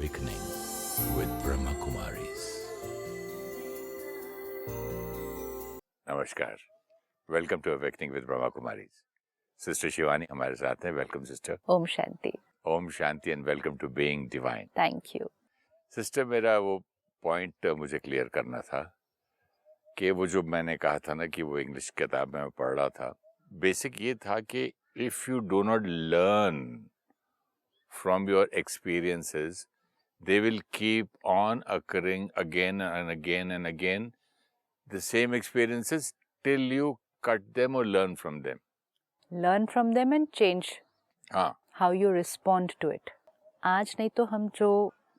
Awakening with Brahma Kumaris. नमस्कार, welcome to awakening with Brahma Kumari. Sister Shivani हमारे साथ हैं। Welcome sister. ओम शांति। ओम शांति and welcome to being divine. Thank you sister, मेरा वो पॉइंट मुझे क्लियर करना था कि वो जो मैंने कहा था ना कि वो इंग्लिश किताब में मैं पढ़ रहा था, बेसिक ये था कि if you do not learn from your experiences, they will keep on occurring again and again and again, the same experiences, till you cut them or learn from them. Learn from them and change हाँ, how you respond to it. आज नहीं तो हम जो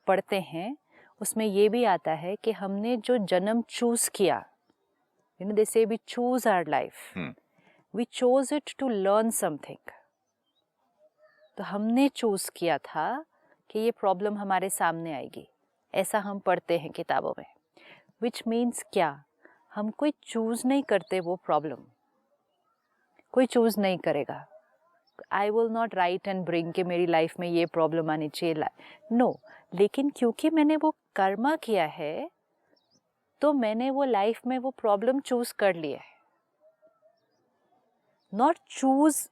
पढ़ते हैं उसमें ये भी आता है कि हमने जो जन्म चूज किया, you know they say we choose our life, we chose it to learn something. तो हमने चूज किया था कि ये प्रॉब्लम हमारे सामने आएगी, ऐसा हम पढ़ते हैं किताबों में। विच मीन्स क्या, हम कोई चूज नहीं करते वो प्रॉब्लम, कोई चूज नहीं करेगा। I will not right and bring के मेरी लाइफ में ये प्रॉब्लम आनी चाहिए, नो। लेकिन क्योंकि मैंने वो कर्मा किया है तो मैंने वो लाइफ में वो प्रॉब्लम चूज कर लिया है। नॉट चूज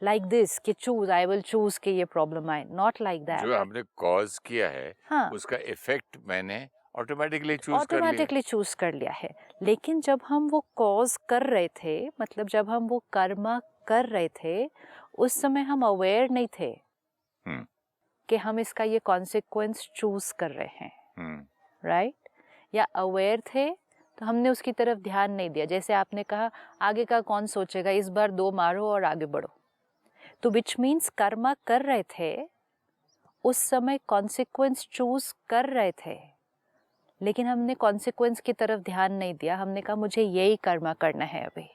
लाइक दिस कि चूज आई विल चूज कि ये प्रॉब्लम आए, नॉट लाइक दैट। जो हमने कॉज किया है, हाँ, उसका इफेक्ट मैंने ऑटोमेटिकली चूज कर लिया है। लेकिन जब हम वो कॉज कर रहे थे, मतलब जब हम वो कर्मा कर रहे थे, उस समय हम अवेयर नहीं थे कि हम इसका ये कॉन्सिक्वेंस चूज कर रहे हैं, राइट? या अवेयर थे तो हमने उसकी तरफ ध्यान नहीं दिया। जैसे आपने कहा, आगे का कौन सोचेगा, इस बार 2 मारो और आगे बढ़ो। तो विच मीन्स कर्मा कर रहे थे, उस समय कॉन्सिक्वेंस चूज कर रहे थे, लेकिन हमने कॉन्सिक्वेंस की तरफ ध्यान नहीं दिया। हमने कहा मुझे यही कर्मा करना है अभी।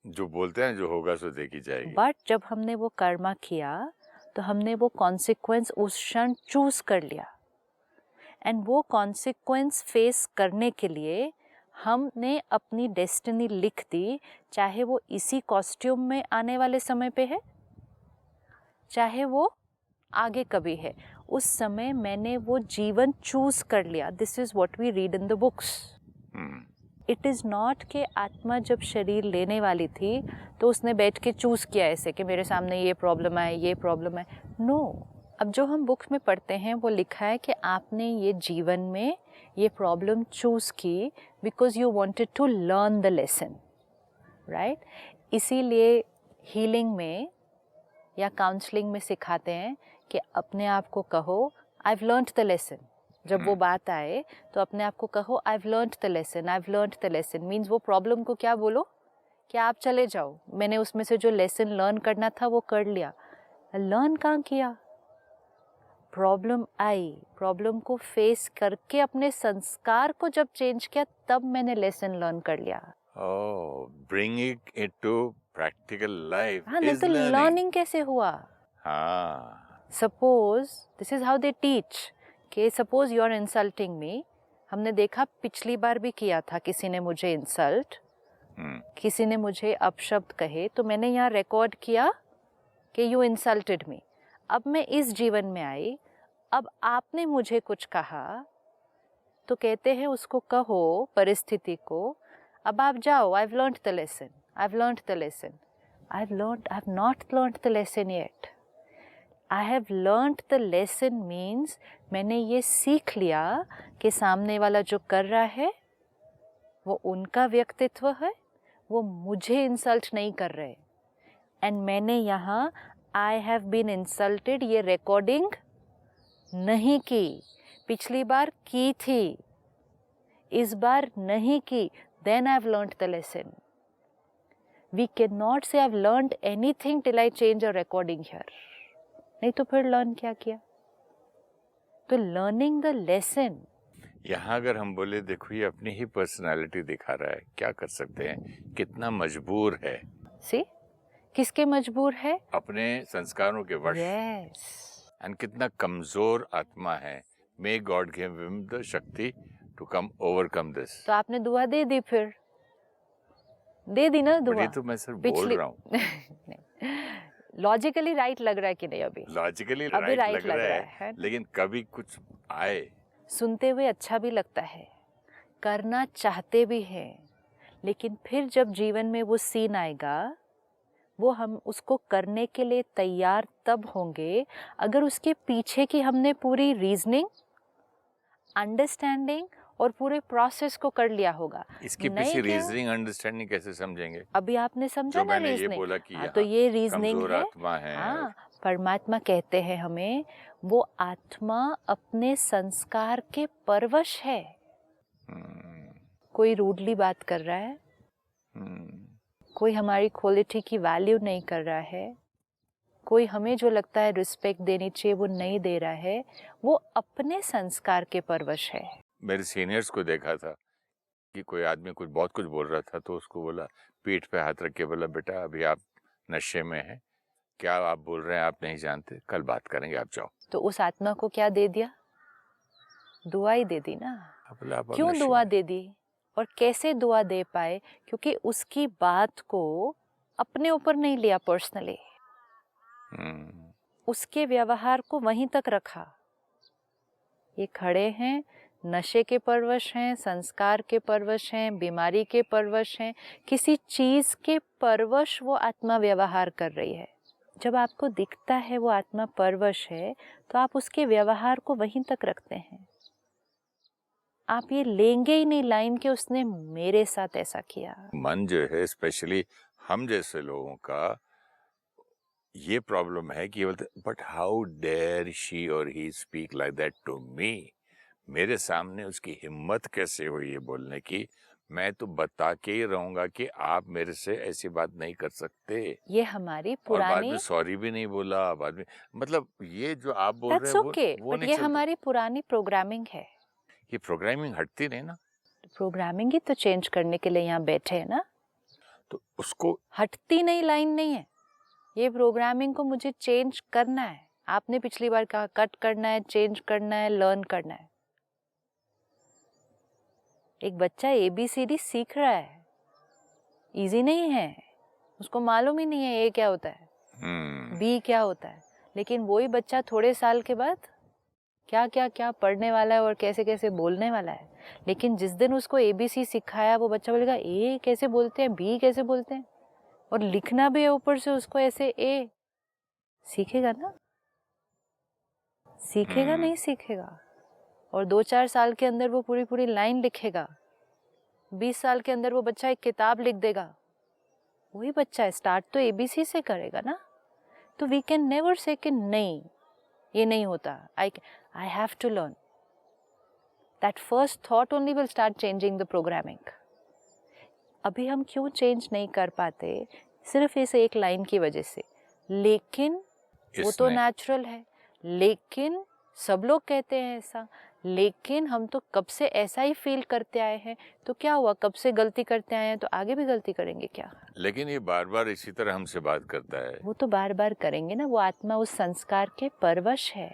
जो बोलते हैं जो होगा सो देखी जाएगी। बट जब हमने वो कर्मा किया तो हमने वो कॉन्सिक्वेंस उस क्षण चूज कर लिया, एंड वो कॉन्सिक्वेंस फेस करने के लिए हमने अपनी डेस्टिनी लिख दी। चाहे वो इसी कॉस्ट्यूम में आने वाले समय पे है, चाहे वो आगे कभी है, उस समय मैंने वो जीवन चूज कर लिया। This is what we read in the books. It is not कि आत्मा जब शरीर लेने वाली थी तो उसने बैठ के चूज किया ऐसे कि मेरे सामने ये प्रॉब्लम है, ये प्रॉब्लम है। नो, अब जो हम बुक्स में पढ़ते हैं वो लिखा है कि आपने ये जीवन में ये प्रॉब्लम चूज की because you wanted to learn the lesson, right? इसीलिए हीलिंग में या काउंसलिंग में सिखाते हैं कि अपने आप को कहो आई हैव लर्नड द लेसन। जब वो बात आए तो अपने आप को कहो आई have learned the lesson, I have learned the lesson. Means वो प्रॉब्लम को क्या बोलो कि आप चले जाओ, मैंने उसमें से जो लेसन लर्न करना था वो कर लिया। लर्न कहाँ किया? प्रॉब्लम आई, प्रॉब्लम को फेस करके अपने संस्कार को जब चेंज किया तब मैंने लेसन लर्न कर लिया। Bringing it to practical life. हाँ, नहीं तो लर्निंग कैसे हुआ? हाँ, suppose this is how they teach कि suppose you are insulting me. हमने देखा पिछली बार भी किया था, किसी ने मुझे इंसल्ट, किसी ने मुझे अपशब्द कहे, तो मैंने यहाँ रिकॉर्ड किया कि यू इंसल्टेड मी। अब मैं इस जीवन में आई, अब आपने मुझे कुछ कहा तो कहते हैं उसको कहो परिस्थिति को, अब आप जाओ, आई have learned the lesson, I have learned the lesson. I have not learned the lesson yet. I have learned the lesson means मैंने ये सीख लिया कि सामने वाला जो कर रहा है वो उनका व्यक्तित्व है, वो मुझे इंसल्ट नहीं कर रहे। एंड मैंने यहाँ आई हैव बीन इंसल्टेड ये रिकॉर्डिंग नहीं की, पिछली बार की थी, इस बार नहीं की। Then I have learned the lesson. We can not say I have learned anything till I change a recording here. नहीं तो फिर लर्न क्या किया? तो लर्निंग द लेसन। यहाँ अगर हम बोले देखो ये अपनी ही पर्सनालिटी दिखा रहा है, क्या कर सकते हैं? कितना मजबूर है। सी, किसके मजबूर है? अपने संस्कारों के वश। यस। एंड कितना कमजोर आत्मा है। May God give him the शक्ति टू कम ओवरकम दिस। तो आपने दुआ दे दी, फिर दे दी ना दुआ। तो मैं सर बोल रहा हूँ लॉजिकली राइट लग रहा है कि नहीं अभी? लॉजिकली अभी राइट राइट लग रहा है। लेकिन कभी कुछ आए, सुनते हुए अच्छा भी लगता है, करना चाहते भी हैं, लेकिन फिर जब जीवन में वो सीन आएगा, वो हम उसको करने के लिए तैयार तब होंगे अगर उसके पीछे की हमने पूरी रीजनिंग, अंडरस्टैंडिंग और पूरे प्रोसेस को कर लिया होगा। इसके नहीं पीछे क्या? रीजनिंग अंडरस्टैंडिंग कैसे समझेंगे? अभी आपने समझा जो ना मैंने ये रीजनिंग। बोला कि हाँ, तो ये रीजनिंग कमजोर है। आत्मा है। हाँ, परमात्मा कहते हैं हमें, वो आत्मा अपने संस्कार के परवश है। कोई रूडली बात कर रहा है, कोई हमारी क्वालिटी की वैल्यू नहीं कर रहा है, कोई हमें जो लगता है रिस्पेक्ट देनी चाहिए वो नहीं दे रहा है, वो अपने संस्कार के परवश है। मेरे सीनियर्स को देखा था कि कोई आदमी बहुत कुछ बोल रहा था, तो उसको बोला, पीठ पे हाथ रख के बोला, बेटा अभी आप नशे में हैं, क्या आप बोल रहे हैं आप नहीं जानते, कल बात करेंगे, आप जाओ। तो उस आत्मा को क्या दे दिया? दुआ ही दे दी ना। बोला, आप क्यों नशे दुआ में। दे दी? और कैसे दुआ दे पाए? क्योंकि उसकी बात को अपने ऊपर नहीं लिया पर्सनली, उसके व्यवहार को वहीं तक रखा। ये खड़े हैं, नशे के परवश हैं, संस्कार के परवश हैं, बीमारी के परवश हैं, किसी चीज के परवश वो आत्मा व्यवहार कर रही है। जब आपको दिखता है वो आत्मा परवश है, तो आप उसके व्यवहार को वहीं तक रखते हैं। आप ये लेंगे ही नहीं लाइन के उसने मेरे साथ ऐसा किया। मन जो है, स्पेशली हम जैसे लोगों का ये प्रॉब्लम है कि बोलते, बट हाउ डेयर शी और he speak like that to me. मेरे सामने उसकी हिम्मत कैसे हुई ये बोलने की? मैं तो बता के ही रहूंगा कि आप मेरे से ऐसी बात नहीं कर सकते। ये हमारी और बाद पुरानी, में सॉरी भी नहीं बोला, बाद में, मतलब ये जो आप बोल रहे दैट्स हैं ओके, वो बट नहीं ये चलता। हमारी पुरानी प्रोग्रामिंग है। ये प्रोग्रामिंग हटती नहीं ना, प्रोग्रामिंग ही तो चेंज करने के लिए यहाँ बैठे हैं ना। तो उसको हटती नहीं लाइन नहीं है, ये प्रोग्रामिंग को मुझे चेंज करना है। आपने पिछली बार कहा कट करना है, चेंज करना है, लर्न करना है। एक बच्चा ABCD सीख रहा है, इजी नहीं है, उसको मालूम ही नहीं है ए क्या होता है, बी क्या होता है। लेकिन वही बच्चा थोड़े साल के बाद क्या क्या क्या पढ़ने वाला है और कैसे कैसे बोलने वाला है। लेकिन जिस दिन उसको ABC सिखाया, वो बच्चा बोलेगा ए कैसे बोलते हैं, बी कैसे बोलते हैं, और लिखना भी है ऊपर से उसको ऐसे ए। सीखेगा ना? सीखेगा नहीं सीखेगा। और 2-4 साल के अंदर वो पूरी पूरी लाइन लिखेगा, 20 साल के अंदर वो बच्चा एक किताब लिख देगा। वही बच्चा है, स्टार्ट तो ABC से करेगा ना। तो वी कैन नेवर से कि नहीं ये नहीं होता, I have to learn. That first thought only will start changing the programming. अभी हम क्यों चेंज नहीं कर पाते? सिर्फ इस एक लाइन की वजह से। लेकिन वो तो नेचुरल है, लेकिन सब लोग कहते हैं ऐसा, लेकिन हम तो कब से ऐसा ही फील करते आए हैं। तो क्या हुआ, कब से गलती करते आए हैं तो आगे भी गलती करेंगे क्या? लेकिन ये बार बार इसी तरह हमसे बात करता है। वो तो बार बार करेंगे ना, वो आत्मा उस संस्कार के परवश है।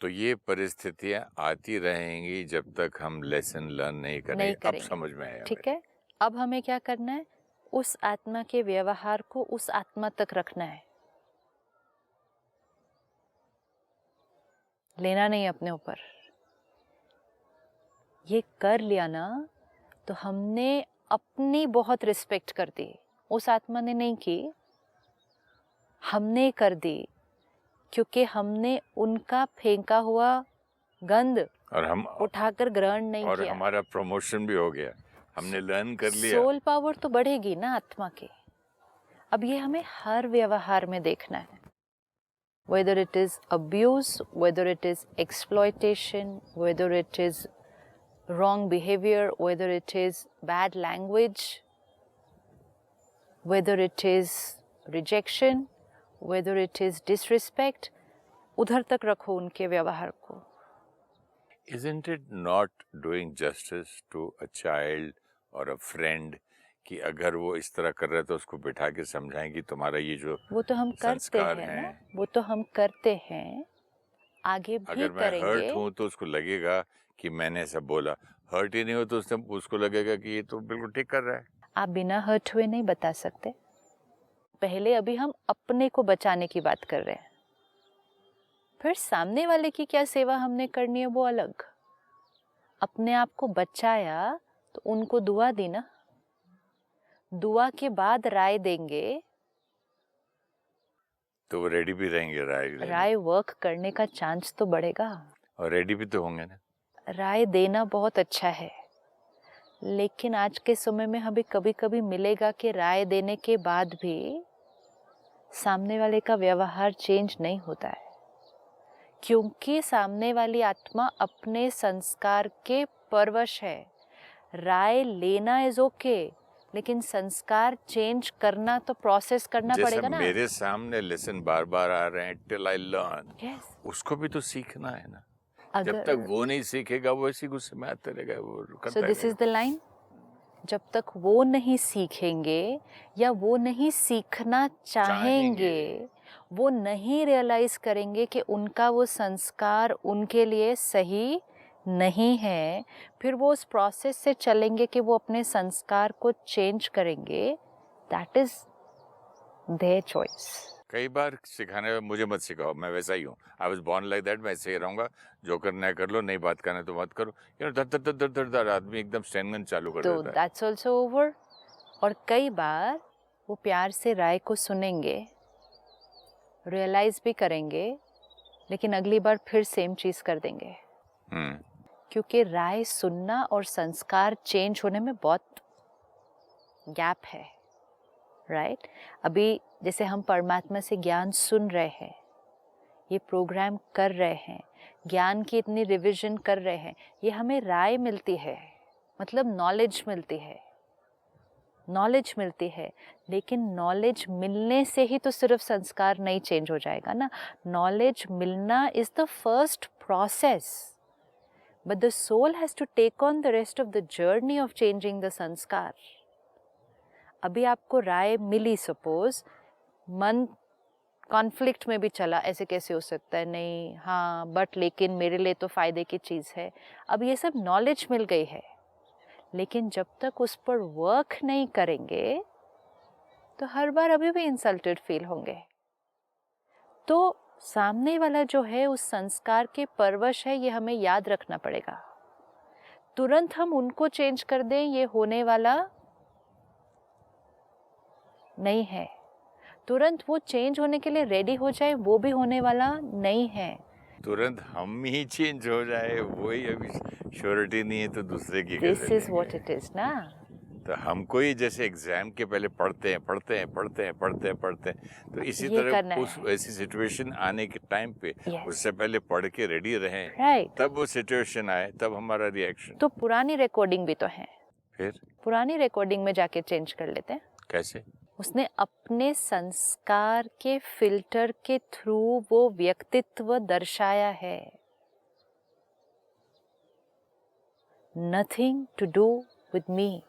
तो ये परिस्थितियां आती रहेंगी जब तक हम लेसन लर्न नहीं करेंगे। अब समझ में आया। ठीक है, अब हमें क्या करना है? उस आत्मा के व्यवहार को उस आत्मा तक रखना है, लेना नहीं अपने ऊपर। ये कर लिया ना तो हमने अपनी बहुत रिस्पेक्ट कर दी। उस आत्मा ने नहीं की, हमने कर दी, क्योंकि हमने उनका फेंका हुआ गंद और हम उठाकर ग्रहण नहीं और किया। हमारा प्रमोशन भी हो गया, हमने लर्न कर लिया। सोल पावर तो बढ़ेगी ना आत्मा की। अब ये हमें हर व्यवहार में देखना है, whether it is abuse, whether it is exploitation, whether it is wrong behavior, whether it is bad language, whether it is rejection, whether it is disrespect, उधर तक रखो उनके व्यवहार को। Isn't it not doing justice to a child or a friend कि अगर वो इस तरह कर रहा है तो उसको बिठा के समझाएं कि तुम्हारा ये जो वो तो हम करते हैं ना, वो तो हम करते हैं, आगे भी अगर मैं करेंगे। हर्ट हूँ तो उसको लगेगा कि मैंने ऐसा बोला, हर्ट ही नहीं हो तो उसको लगेगा कि ये तो बिल्कुल ठीक कर रहा है। आप बिना हर्ट हुए नहीं बता सकते, पहले अभी हम अपने को बचाने की बात कर रहे हैं, फिर सामने वाले की क्या सेवा हमने करनी है वो अलग। अपने आप को बचाया तो उनको दुआ दी ना, दुआ के बाद राय देंगे तो वो रेडी भी रहेंगे राय लेने। राय वर्क करने का चांस तो बढ़ेगा। और रेडी भी तो होंगे ना। राय देना बहुत अच्छा है, लेकिन आज के समय में हमें कभी कभी मिलेगा कि राय देने के बाद भी सामने वाले का व्यवहार चेंज नहीं होता है, क्योंकि सामने वाली आत्मा अपने संस्कार के परवश है। राय लेना इज ओके, लेकिन संस्कार चेंज करना तो प्रोसेस करना पड़ेगा ना। मेरे सामने लेसन बार बार आ रहे हैं टिल आई लर्न, yes. उसको भी तो सीखना है ना। अगर जब तक वो नहीं सीखेगा वो इसी गुस्से में आते रहेगा, वो करता so this is the line, जब तक वो नहीं सीखेंगे या वो नहीं सीखना चाहेंगे, वो नहीं रियलाइज करेंगे कि उनका वो संस्कार उनके लिए सही नहीं है, फिर वो उस प्रोसेस से चलेंगे कि वो अपने संस्कार को चेंज करेंगे, दैट इज देयर चॉइस। कई बार सिखाने में मुझे मत सिखाओ, मैं वैसा ही हूँ, I was born like that, मैं ऐसे ही रहूंगा, जो करना है कर लो, नहीं बात करना है तो मत करो, यू नो दर दर दर दर दर आदमी एकदम स्टैंड चालू कर तो देता है। That's also over. और कई बार वो प्यार से राय को सुनेंगे, रियलाइज भी करेंगे, लेकिन अगली बार फिर सेम चीज कर देंगे, क्योंकि राय सुनना और संस्कार चेंज होने में बहुत गैप है, राइट? अभी जैसे हम परमात्मा से ज्ञान सुन रहे हैं, ये प्रोग्राम कर रहे हैं, ज्ञान की इतनी रिवीजन कर रहे हैं, ये हमें राय मिलती है, मतलब नॉलेज मिलती है, नॉलेज मिलती है। लेकिन नॉलेज मिलने से ही तो सिर्फ संस्कार नहीं चेंज हो जाएगा ना। नॉलेज मिलना is the first process, but the soul has to take on the rest of the journey of changing the संस्कार। अभी आपको राय मिली, सपोज मन कॉन्फ्लिक्ट में भी चला, ऐसे कैसे हो सकता है, नहीं हाँ बट लेकिन मेरे लिए तो फायदे की चीज़ है। अब ये सब नॉलेज मिल गई है, लेकिन जब तक उस पर वर्क नहीं करेंगे तो हर बार अभी भी इंसल्टेड फील होंगे। तो सामने वाला जो है उस संस्कार के परवश है, ये हमें याद रखना पड़ेगा। तुरंत हम उनको चेंज कर दें ये होने वाला नहीं है, तुरंत वो चेंज होने के लिए रेडी हो जाए वो भी होने वाला नहीं है। तुरंत हम ही चेंज हो जाए वही अभी श्योरिटी नहीं है, तो दूसरे की this is what it is ना। तो हमको ही जैसे एग्जाम के पहले पढ़ते हैं, तो इसी तरह उस ऐसी सिचुएशन आने के टाइम पे उससे पहले पढ़ के रेडी रहें, राइट। तब वो सिचुएशन आए तब हमारा रिएक्शन। तो पुरानी रिकॉर्डिंग भी तो है, फिर पुरानी रिकॉर्डिंग में जाके चेंज कर लेते हैं। कैसे? उसने अपने संस्कार के फिल्टर के थ्रू वो व्यक्तित्व दर्शाया है। Nothing to do with me,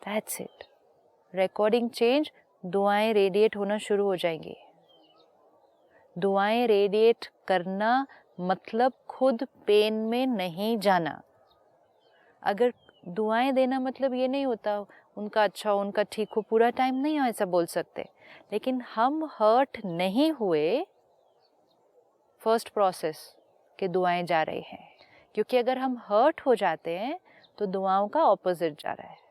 that's it. Recording change, दुआएं रेडिएट होना शुरू हो जाएंगी। दुआएं रेडिएट करना मतलब खुद पेन में नहीं जाना। अगर दुआएं देना मतलब ये नहीं होता उनका अच्छा हो, उनका ठीक हो, पूरा टाइम नहीं हो ऐसा बोल सकते, लेकिन हम हर्ट नहीं हुए फर्स्ट प्रोसेस के दुआएं जा रही हैं। क्योंकि अगर हम हर्ट हो जाते हैं तो दुआओं का ऑपोजिट जा रहा है।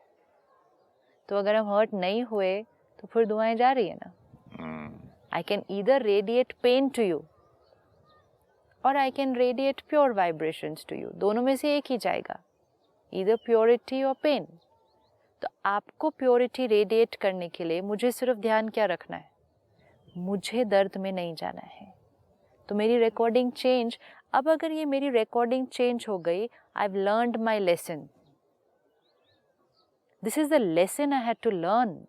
तो अगर हम हर्ट नहीं हुए तो फिर दुआएं जा रही है ना। I can either radiate pain to you और I can radiate pure vibrations to you, दोनों में से एक ही जाएगा, ईदर प्योरिटी और पेन। तो आपको प्योरिटी रेडिएट करने के लिए मुझे सिर्फ ध्यान क्या रखना है, मुझे दर्द में नहीं जाना है। तो मेरी रिकॉर्डिंग चेंज, अब अगर ये मेरी रिकॉर्डिंग चेंज हो गई, I have learned my lesson, this is the lesson I had to learn.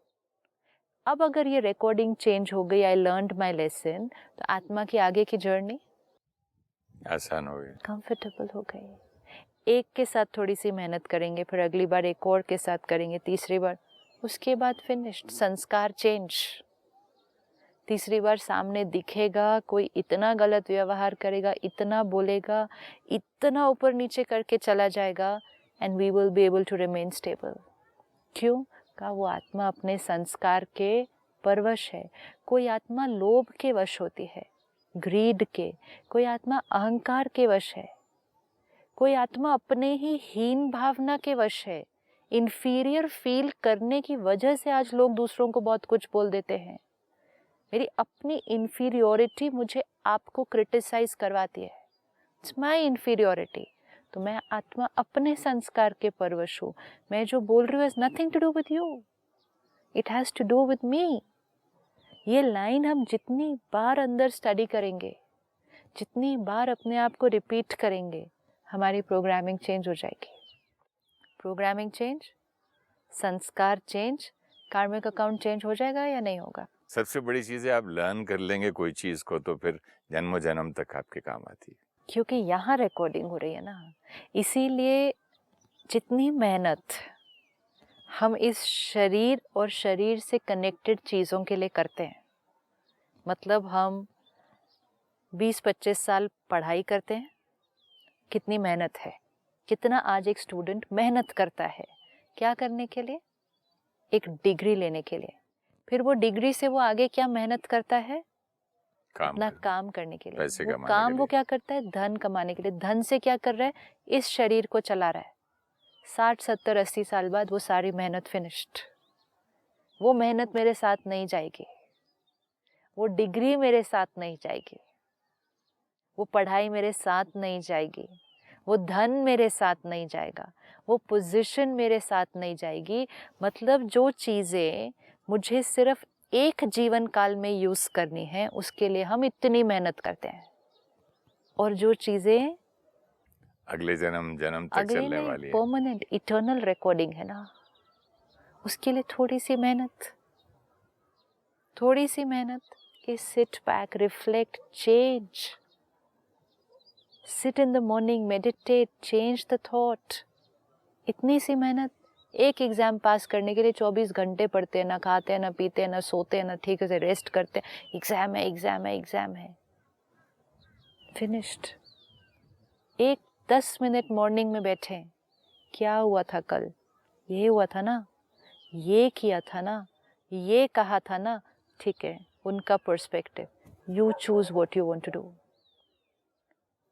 अब अगर ये रिकॉर्डिंग चेंज हो गई, आई लर्नड माई लेसन, तो आत्मा की आगे की जर्नी आसान हो गई, कंफर्टेबल हो गई। एक के साथ थोड़ी सी मेहनत करेंगे, फिर अगली बार एक और के साथ करेंगे, तीसरी बार, उसके बाद फिनिश्ड, संस्कार चेंज। तीसरी बार सामने दिखेगा कोई इतना गलत व्यवहार करेगा, इतना बोलेगा, इतना ऊपर नीचे करके चला जाएगा, and we will be able to remain stable. क्यों? का वो आत्मा अपने संस्कार के परवश है, कोई आत्मा लोभ के वश होती है, ग्रीड के, कोई आत्मा अहंकार के वश है, कोई आत्मा अपने ही हीन भावना के वश है। इन्फीरियर फील करने की वजह से आज लोग दूसरों को बहुत कुछ बोल देते हैं। मेरी अपनी इन्फीरियोरिटी मुझे आपको क्रिटिसाइज करवाती है, इट्स माई इन्फीरियोरिटी। तो मैं आत्मा अपने संस्कार के परवश हूँ। मैं जो बोल रही हूँ has nothing to do with you, it has to do with me. ये लाइन हम जितनी बार अंदर स्टडी करेंगे, जितनी बार अपने आप को रिपीट करेंगे, हमारी प्रोग्रामिंग चेंज हो जाएगी। प्रोग्रामिंग चेंज, संस्कार चेंज, कार्मिक अकाउंट चेंज हो जाएगा या नहीं होगा? सबसे बड़ी चीज़ है आप लर्न कर लेंगे कोई चीज़ को तो फिर जन्मों जन्म तक आपके काम आती है। क्योंकि यहाँ रिकॉर्डिंग हो रही है ना, इसीलिए जितनी मेहनत हम इस शरीर और शरीर से कनेक्टेड चीज़ों के लिए करते हैं, मतलब हम 20-25 साल पढ़ाई करते हैं, कितनी मेहनत है, कितना आज एक स्टूडेंट मेहनत करता है, क्या करने के लिए? एक डिग्री लेने के लिए। फिर वो डिग्री से वो आगे क्या मेहनत करता है? अपना काम करने के लिए। पैसे वो कमाने काम के लिए। वो क्या करता है? धन कमाने के लिए। धन से क्या कर रहा है? इस शरीर को चला रहा है। 60, 70, 80 साल बाद वो सारी मेहनत फिनिश्ड। वो मेहनत मेरे साथ नहीं जाएगी, वो डिग्री मेरे साथ नहीं जाएगी, वो पढ़ाई मेरे साथ नहीं जाएगी, वो धन मेरे साथ नहीं जाएगा, वो पोजीशन मेरे साथ नहीं जाएगी। मतलब जो चीज़ें मुझे सिर्फ एक जीवन काल में यूज़ करनी है, उसके लिए हम इतनी मेहनत करते हैं। और जो चीज़ें अगले जन्म तक चलने वाली है, परमानेंट इटर्नल रिकॉर्डिंग है ना, उसके लिए थोड़ी सी मेहनत कि sit back, reflect, change, sit in the morning, meditate, change the thought. इतनी सी मेहनत। एक एग्ज़ाम पास करने के लिए 24 घंटे पढ़ते हैं, ना खाते हैं, ना पीते हैं, ना सोते हैं, ना ठीक से रेस्ट करते हैं। एग्ज़ाम है, फिनिश्ड। एक 10 मिनट मॉर्निंग में बैठे, क्या हुआ था कल, ये हुआ था ना, ये किया था ना, ये कहा था ना, ठीक है, उनका perspective. You choose what you want to do,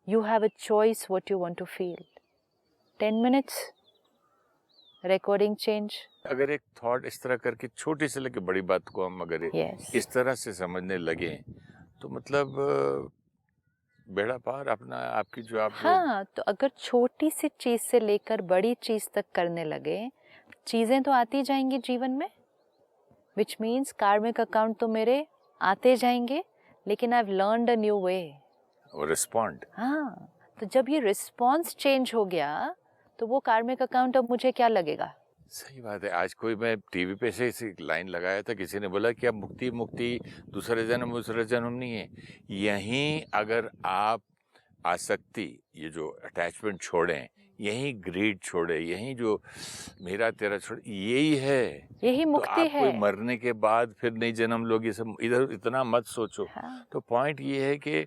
you have a choice what you want to feel. 10 minutes, recording change. अगर एक थॉट इस तरह करके छोटी से लेके बड़ी बात को हम अगर इस तरह से समझने लगे तो मतलब बेड़ा पार अपना आपकी जो आप हाँ, तो अगर छोटी सी चीज से लेकर बड़ी चीज तक करने लगे, चीजें तो आती जाएंगी जीवन में, विच मीन्स कार्मिक अकाउंट तो मेरे आते जाएंगे, लेकिन आई have learned a new way. Respond. हाँ, तो जब ये रिस्पॉन्स चेंज हो गया तो वो कार्मिक अकाउंट अब मुझे क्या लगेगा? सही बात है। आज कोई मैं टीवी पे से एक लाइन लगाया था, किसी ने बोला कि अब मुक्ति दूसरे जन्म नहीं है। यहीं अगर आप आसक्ति, ये जो अटैचमेंट छोड़ें, यहीं ग्रीड छोड़े, यहीं जो मेरा तेरा छोड़े, यही मुक्ति तो आप है। कोई मरने के बाद फिर नहीं जन्म लोगे, सब इधर इतना मत सोचो। हाँ। तो पॉइंट ये है कि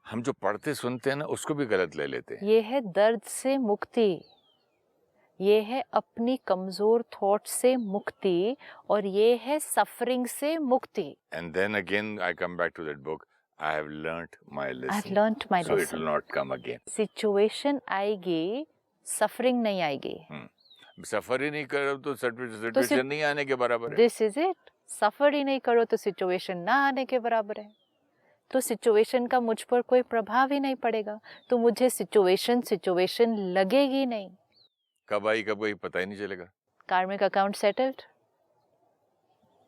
हम जो पढ़ते सुनते हैं ना, उसको भी गलत ले लेते हैं। ये है दर्द से मुक्ति, ये है अपनी कमजोर थॉट से मुक्ति, और ये है सफरिंग से मुक्ति। And then again I come back to that book. I have learnt my lesson. I've learnt my so lesson. it will not come again. Situation आएगी, सफरिंग नहीं आएगी। सफर ही नहीं करो तो सिचुएशन नहीं आने के बराबर है। This is it. सफर ही नहीं करो तो सिचुएशन ना आने के बराबर है। तो सिचुएशन का मुझ पर कोई प्रभाव ही नहीं पड़ेगा, तो मुझे सिचुएशन लगेगी नहीं। कब आई कब गई पता ही नहीं चलेगा। कार्मिक account settled,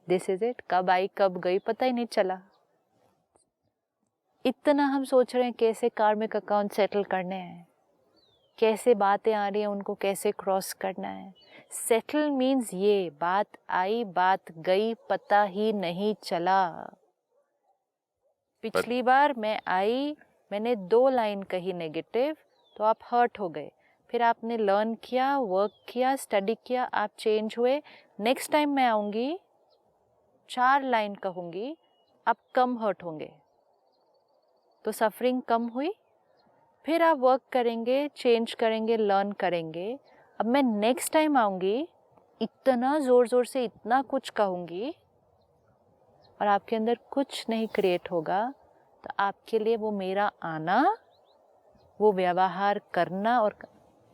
this is it. कब आई कब गई पता ही नहीं चला। इतना हम सोच रहे हैं कैसे कार्मिक अकाउंट सेटल करने हैं, कैसे बातें आ रही हैं उनको कैसे क्रॉस करना है। सेटल मीन्स ये बात आई बात गई पता ही नहीं चला। पिछली बार मैं आई, मैंने 2 लाइन कही नेगेटिव, तो आप हर्ट हो गए। फिर आपने लर्न किया, वर्क किया, स्टडी किया, आप चेंज हुए। नेक्स्ट टाइम मैं आऊँगी, 4 लाइन कहूँगी, आप कम हर्ट होंगे, तो सफरिंग कम हुई। फिर आप वर्क करेंगे, चेंज करेंगे, लर्न करेंगे। अब मैं नेक्स्ट टाइम आऊँगी, इतना ज़ोर ज़ोर से इतना कुछ कहूँगी और आपके अंदर कुछ नहीं क्रिएट होगा, तो आपके लिए वो मेरा आना, वो व्यवहार करना और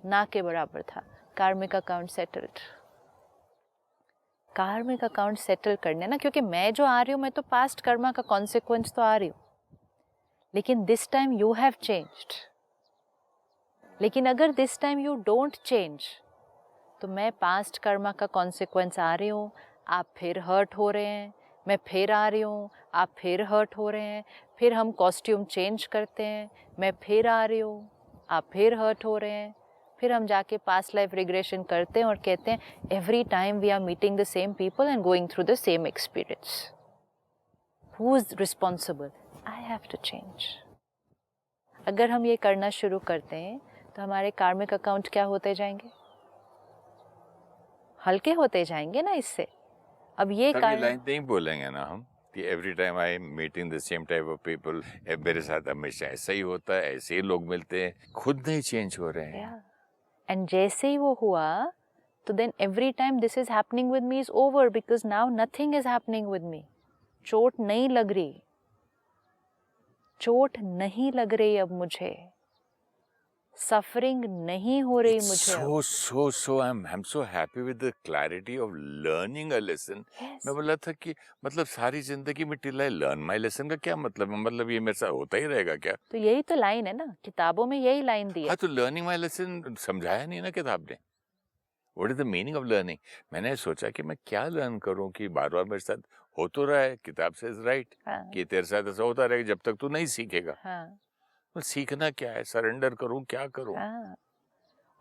ना के बराबर था। कार्मिक अकाउंट सेटल्ड। कार्मिक अकाउंट सेटल करने ना, क्योंकि मैं जो आ रही हूँ, मैं तो पास्ट कर्मा का कॉन्सिक्वेंस तो आ रही हूँ, लेकिन this time you have changed. लेकिन अगर this time you don't change, तो मैं पास्ट कर्मा का कॉन्सिक्वेंस आ रही हूँ, आप फिर हर्ट हो रहे हैं, मैं फिर आ रही हूँ, आप फिर हर्ट हो रहे हैं, फिर हम कॉस्ट्यूम चेंज करते हैं, मैं फिर आ रही हूँ, आप फिर हर्ट हो रहे हैं, फिर हम जाके पास्ट लाइफ रिग्रेशन करते हैं और कहते हैं every time we are meeting the same people and going through the same experience. Who is responsible? I have to change. अगर हम ये करना शुरू करते हैं तो हमारे कार्मिक अकाउंट क्या होते जाएंगे? हल्के होते जाएंगे ना इससे। अब ये लाइन नहीं बोलेंगे ना हम कि every time I am meeting the same type of people, मेरे साथ हमेशा ऐसा ही होता है, ऐसे ही लोग मिलते हैं, खुद नहीं चेंज हो रहे हैं। एंड जैसे ही वो हुआ, तो then every time this is happening with me is over, because now nothing is happening with me. चोट नहीं लग रही, चोट नहीं लग रही अब मुझे, सफरिंग नहीं हो रही मुझे। I'm so happy with the clarity of learning a lesson. Yes. मैं बोला था कि मतलब सारी जिंदगी में till I learn my lesson का क्या मतलब है? मतलब ये मेरे साथ होता ही रहेगा क्या? तो यही तो लाइन है ना, किताबों में यही लाइन दी है। हाँ, तो learning my lesson समझाया नहीं ना किताब ने। What is the meaning of learning? मैंने सोचा कि मैं क्या लर्न करूं कि बार बार मेरे साथ हो तो रहा है, किताब से राइट कि तेरे साथ ऐसा होता रहेगा जब तक तू नहीं सीखेगा। तो सीखना क्या है? सरेंडर करूं, क्या करूं?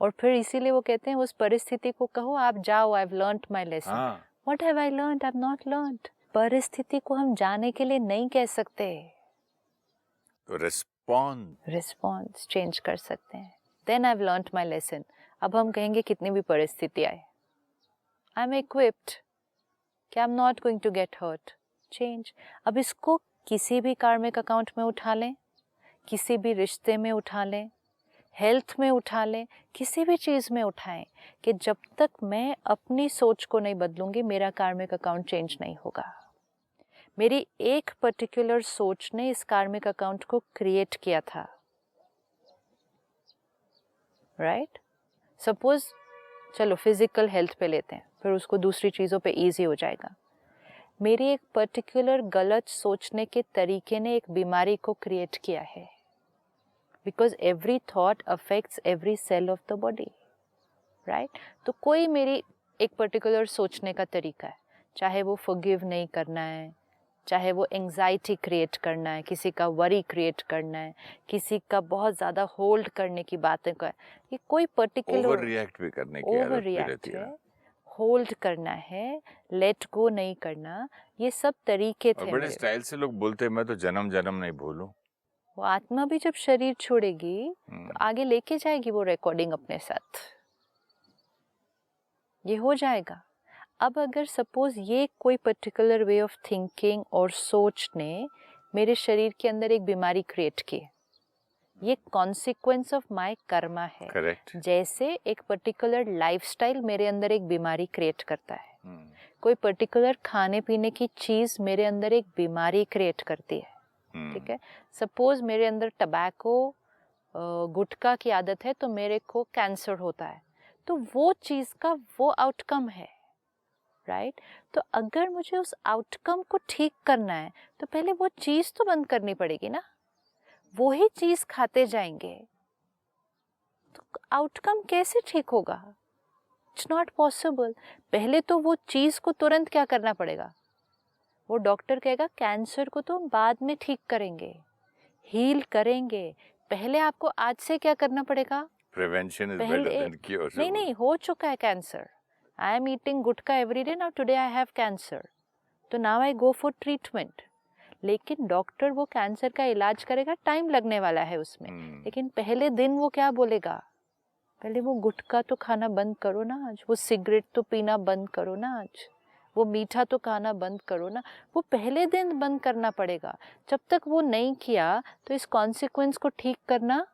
और फिर इसीलिए वो कहते हैं उस परिस्थिति को कहो आप जाओ, आई have learned my lesson. What have I learned? I have not learned. परिस्थिति को हम जाने के लिए नहीं कह सकते, तो रिस्पॉन्स चेंज कर सकते हैं। Then I have learned my lesson. अब हम कहेंगे कितनी भी परिस्थिति आए, आई एम इक्विप्ड कि I am not going to get hurt. Change. अब इसको किसी भी कार्मिक अकाउंट में उठा लें, किसी भी रिश्ते में उठा लें, हेल्थ में उठा लें, किसी भी चीज़ में उठाएं कि जब तक मैं अपनी सोच को नहीं बदलूंगी मेरा कार्मिक अकाउंट चेंज नहीं होगा। मेरी एक पर्टिकुलर सोच ने इस कार्मिक अकाउंट को क्रिएट किया था, राइट? सपोज चलो फिजिकल हेल्थ पे लेते हैं, फिर उसको दूसरी चीज़ों पे इजी हो जाएगा। मेरी एक पर्टिकुलर गलत सोचने के तरीके ने एक बीमारी को क्रिएट किया है, because every thought affects every cell of the body, right? तो कोई मेरी एक पर्टिकुलर सोचने का तरीका है, चाहे वो फॉरगिव नहीं करना है, चाहे वो एंजाइटी क्रिएट करना है, किसी का वरी क्रिएट करना है, किसी का बहुत ज़्यादा होल्ड करने की बातें कर, ये कोई पर्टिकुलर ओवर रिएक्ट भी करने की आदत भी रहती है, होल्ड करना है, लेट गो नहीं करना, ये सब तरीके थे। बड़े स्टाइल से लोग बोलते हैं मैं तो जन्म जन्म नहीं भूलूं। वो आत्मा भी जब शरीर छोड़ेगी तो आगे लेके जाएगी वो रिकॉर्डिंग अपने साथ, ये हो जाएगा। अब अगर सपोज ये कोई पर्टिकुलर वे ऑफ थिंकिंग और सोच ने मेरे शरीर के अंदर एक बीमारी क्रिएट की, ये कॉन्सिक्वेंस ऑफ माय कर्मा है। Correct. जैसे एक पर्टिकुलर लाइफस्टाइल मेरे अंदर एक बीमारी क्रिएट करता है, कोई पर्टिकुलर खाने पीने की चीज मेरे अंदर एक बीमारी क्रिएट करती है, ठीक है? सपोज मेरे अंदर टबैको गुटखा की आदत है तो मेरे को कैंसर होता है, तो वो चीज का वो आउटकम है, राइट? तो अगर मुझे उस आउटकम को ठीक करना है तो पहले वो चीज तो बंद करनी पड़ेगी ना। वो ही चीज खाते जाएंगे तो आउटकम कैसे ठीक होगा? It's not possible. पहले तो वो चीज को तुरंत क्या करना पड़ेगा? वो डॉक्टर कहेगा कैंसर को तो हम बाद में ठीक करेंगे, हील करेंगे, पहले आपको आज से क्या करना पड़ेगा? Prevention is better than cure. नहीं, हो चुका है cancer. I am eating gutkha every day, now today I have cancer, तो now I go for treatment. लेकिन डॉक्टर वो कैंसर का इलाज करेगा, टाइम लगने वाला है उसमें, लेकिन पहले दिन वो क्या बोलेगा? पहले वो गुटखा तो खाना बंद करो ना आज, वो सिगरेट तो पीना बंद करो ना आज, वो मीठा तो खाना बंद करो ना। वो पहले दिन बंद करना पड़ेगा। जब तक वो नहीं किया तो इस कॉन्सिक्वेंस को ठीक करना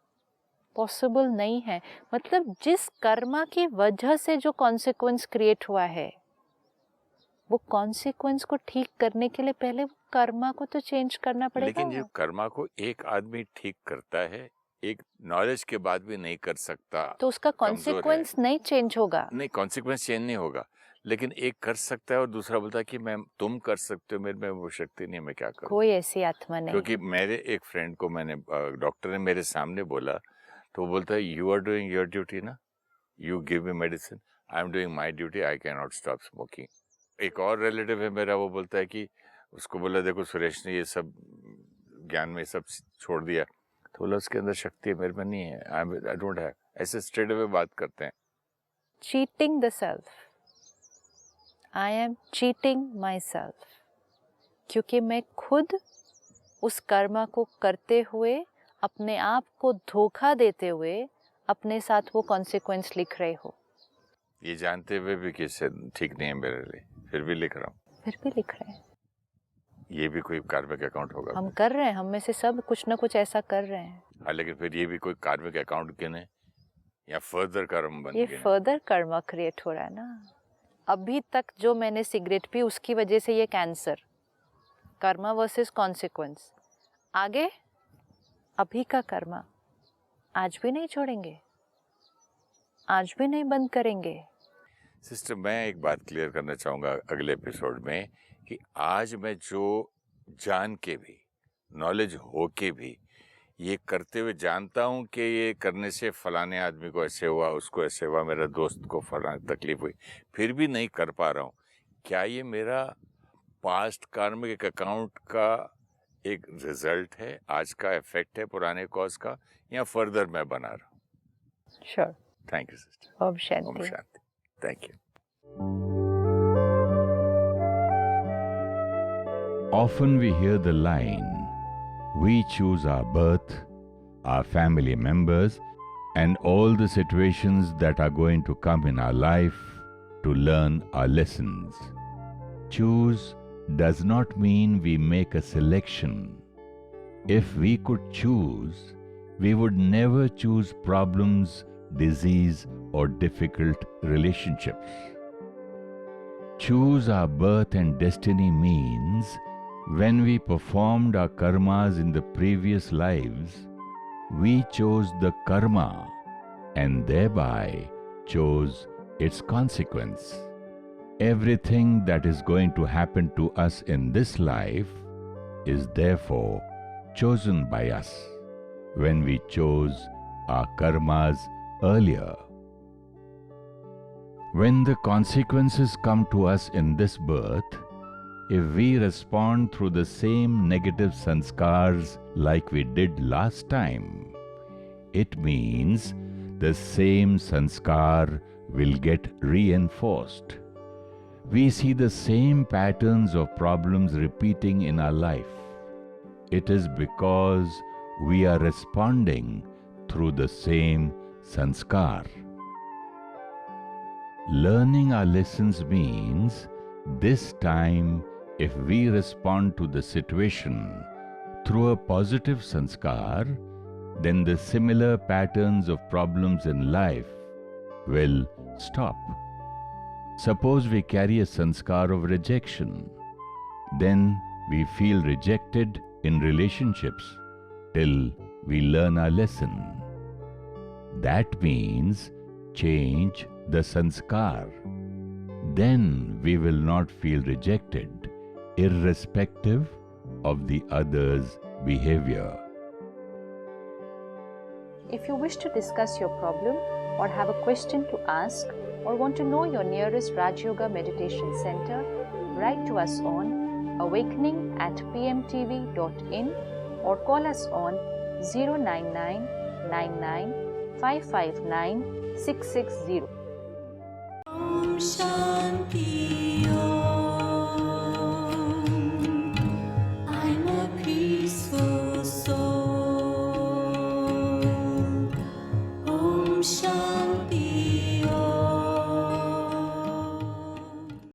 पॉसिबल नहीं है। मतलब जिस कर्मा की वजह से जो कॉन्सिक्वेंस क्रिएट हुआ है, वो कॉन्सिक्वेंस को ठीक करने के लिए पहले वो कर्मा को तो चेंज करना पड़ेगा। लेकिन ये कर्मा को एक आदमी ठीक करता है, एक नॉलेज के बाद भी नहीं कर सकता, तो उसका कॉन्सिक्वेंस नहीं चेंज होगा। नहीं, कॉन्सिक्वेंस चेंज नहीं होगा, लेकिन एक कर सकता है और दूसरा बोलता है कि मैं, तुम कर सकते हो, मेरे में वो शक्ति नहीं है, मैं क्या करूं। कोई ऐसी आत्मा नहीं। क्योंकि मेरे एक फ्रेंड को मैंने, डॉक्टर ने मेरे सामने बोला, तो वो बोलता है you are doing your duty ना, you give me medicine, I am doing my duty, I can not stop smoking. एक और रिलेटिव है मेरा, वो बोलता है कि उसको बोला देखो सुरेश ने ये सब ज्ञान में सब छोड़ दिया, तो बोला उसके अंदर शक्ति है, मेरे में नहीं है, आई डोंट हैव। ऐसे स्ट्रेट अवे बात करते हैं। Cheating the self, I am cheating my self, क्योंकि मैं खुद उस कर्मा को करते हुए, अपने आप को धोखा देते हुए अपने साथ वो कॉन्सिक्वेंस लिख रहे हो। ये जानते हुए भी कि इससे ठीक नहीं है मेरे लिए, फिर भी लिख रहा हूँ। फिर भी लिख रहे हैं। ये भी कोई कार्मिक अकाउंट होगा। हम कर रहे हैं, हम में से सब कुछ ना कुछ ऐसा कर रहे हैं। हाँ, लेकिन फिर ये भी कोई कार्मिक अकाउंट गिने या फर्दर कर्म बन ये गिने। फर्दर कर्मा क्रिएट हो रहा है ना। अभी तक जो मैंने सिगरेट पी, उसकी वजह से ये कैंसर, कर्मा वर्सेस कॉन्सिक्वेंस। आगे अभी का कर्मा आज भी नहीं छोड़ेंगे, आज भी नहीं बंद करेंगे। सिस्टर, मैं एक बात क्लियर करना चाहूँगा अगले एपिसोड में, कि आज मैं जो जान के भी, नॉलेज हो के भी, ये करते हुए जानता हूँ कि ये करने से फलाने आदमी को ऐसे हुआ, उसको ऐसे हुआ, मेरा दोस्त को फलाने तकलीफ हुई, फिर भी नहीं कर पा रहा हूँ, क्या ये मेरा पास्ट कार्मिक अकाउंट का एक रिजल्ट है, आज का इफेक्ट है पुराने कॉज का, या फर्दर मैं बना रहा हूँ? श्योर। Thank you sister. ओम शांति। ओम शांति। Thank you. Often we hear the line, we choose our birth, our family members, and all the situations that are going to come in our life to learn our lessons. Choose does not mean we make a selection. If we could choose, we would never choose problems, disease, or difficult relationships. Choose our birth and destiny means when we performed our karmas in the previous lives, we chose the karma and thereby chose its consequence. Everything that is going to happen to us in this life is therefore chosen by us when we chose our karmas earlier. When the consequences come to us in this birth, if we respond through the same negative sanskars like we did last time, it means the same sanskar will get reinforced. We see the same patterns of problems repeating in our life. It is because we are responding through the same sanskar. Learning our lessons means this time, if we respond to the situation through a positive sanskar, then the similar patterns of problems in life will stop. Suppose we carry a sanskar of rejection, then we feel rejected in relationships till we learn our lesson. That means change the sanskar. Then we will not feel rejected, irrespective of the other's behavior. If you wish to discuss your problem or have a question to ask or want to know your nearest Raj Yoga Meditation Center, write to us on awakening@pmtv.in or call us on 099 99 559 660. Shanti Om.